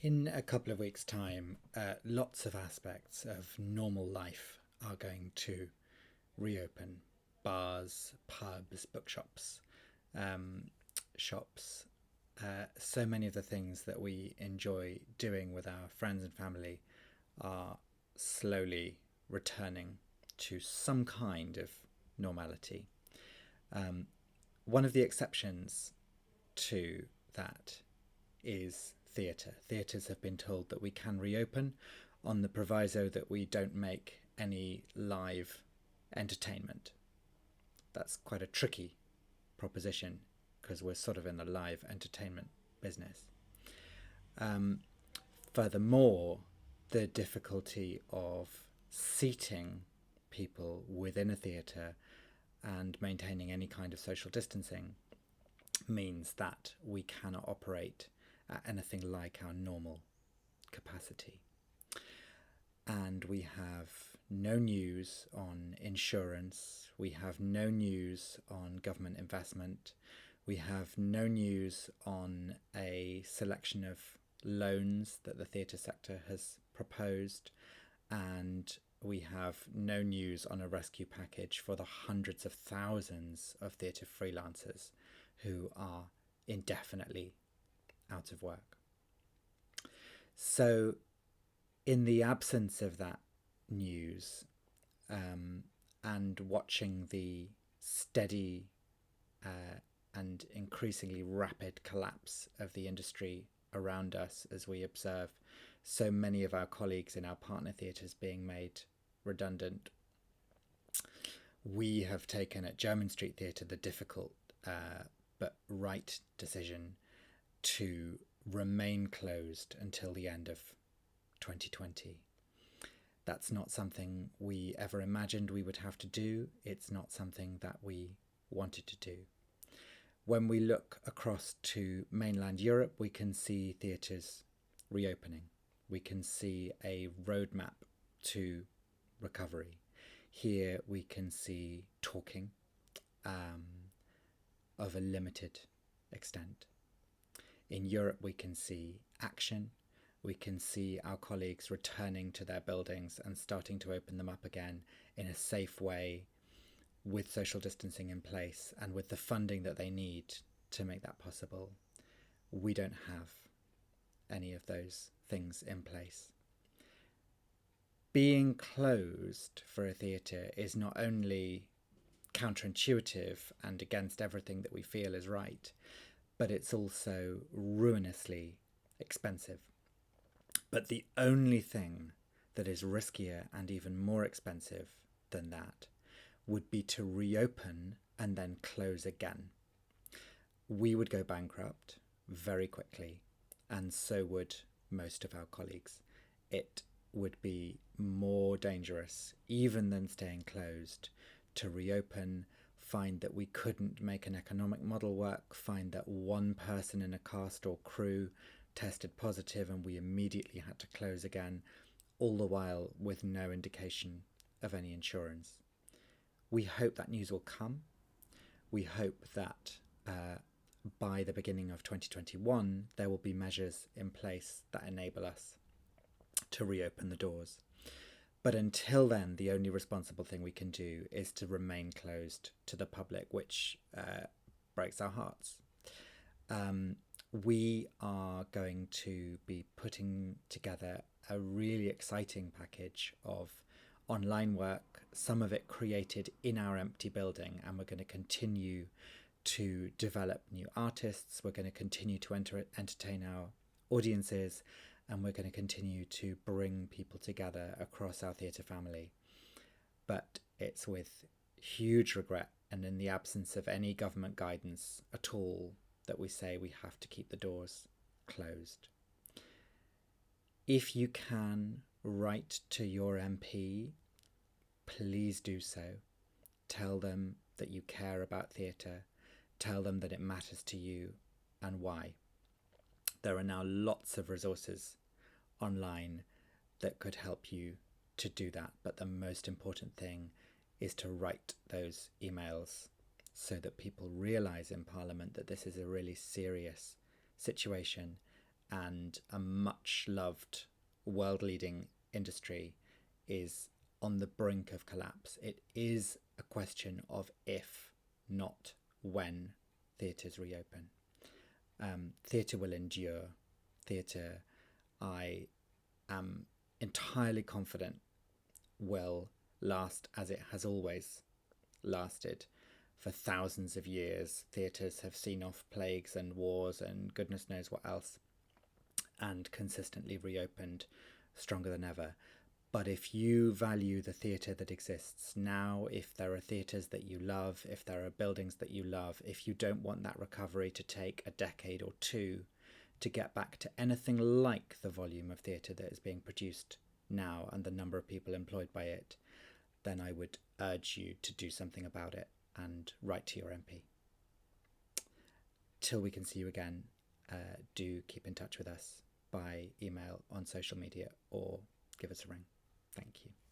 In a couple of weeks' time, lots of aspects of normal life are going to reopen. Bars, pubs, bookshops, shops. So many of the things that we enjoy doing with our friends and family are slowly returning to some kind of normality. One of the exceptions to that is theatre. Theatres have been told that we can reopen on the proviso that we don't make any live entertainment. That's quite a tricky proposition because we're sort of in the live entertainment business. Furthermore, the difficulty of seating people within a theatre and maintaining any kind of social distancing means that we cannot operate at anything like our normal capacity. And we have no news on insurance, we have no news on government investment, we have no news on a selection of loans that the theatre sector has proposed, and we have no news on a rescue package for the hundreds of thousands of theatre freelancers who are indefinitely out of work. So in the absence of that news, and watching the steady and increasingly rapid collapse of the industry around us as we observe so many of our colleagues in our partner theatres being made redundant, we have taken at Jermyn Street Theatre the difficult but right decision to remain closed until the end of 2020. That's not something we ever imagined we would have to do. It's not something that we wanted to do. When we look across to mainland Europe, we can see theatres reopening. We can see a roadmap to recovery. Here we can see talking of a limited extent. In Europe, we can see action. We can see our colleagues returning to their buildings and starting to open them up again in a safe way, with social distancing in place and with the funding that they need to make that possible. We don't have any of those things in place. Being closed for a theatre is not only counterintuitive and against everything that we feel is right, but it's also ruinously expensive. But the only thing that is riskier and even more expensive than that would be to reopen and then close again. We would go bankrupt very quickly, and so would most of our colleagues. It would be more dangerous, even than staying closed, to reopen, find that we couldn't make an economic model work, find that one person in a cast or crew tested positive and we immediately had to close again, all the while with no indication of any insurance. We hope that news will come. We hope that by the beginning of 2021 there will be measures in place that enable us to reopen the doors. But until then, the only responsible thing we can do is to remain closed to the public, which breaks our hearts. We are going to be putting together a really exciting package of online work, some of it created in our empty building, and we're going to continue to develop new artists, we're going to continue to entertain our audiences, and we're going to continue to bring people together across our theatre family. But it's with huge regret and in the absence of any government guidance at all that we say we have to keep the doors closed. If you can, write to your MP, please do so. Tell them that you care about theatre. Tell them that it matters to you and why. There are now lots of resources online that could help you to do that, but the most important thing is to write those emails so that people realise in Parliament that this is a really serious situation and a much loved world-leading industry is on the brink of collapse. It is a question of if, not when, theatres reopen. Theatre will endure. Theatre, I am entirely confident, will last as it has always lasted for thousands of years. Theatres have seen off plagues and wars and goodness knows what else, and consistently reopened stronger than ever. But if you value the theatre that exists now, if there are theatres that you love, if there are buildings that you love, if you don't want that recovery to take a decade or two to get back to anything like the volume of theatre that is being produced now and the number of people employed by it, then I would urge you to do something about it and write to your MP. Till we can see you again, do keep in touch with us by email, on social media, or give us a ring. Thank you.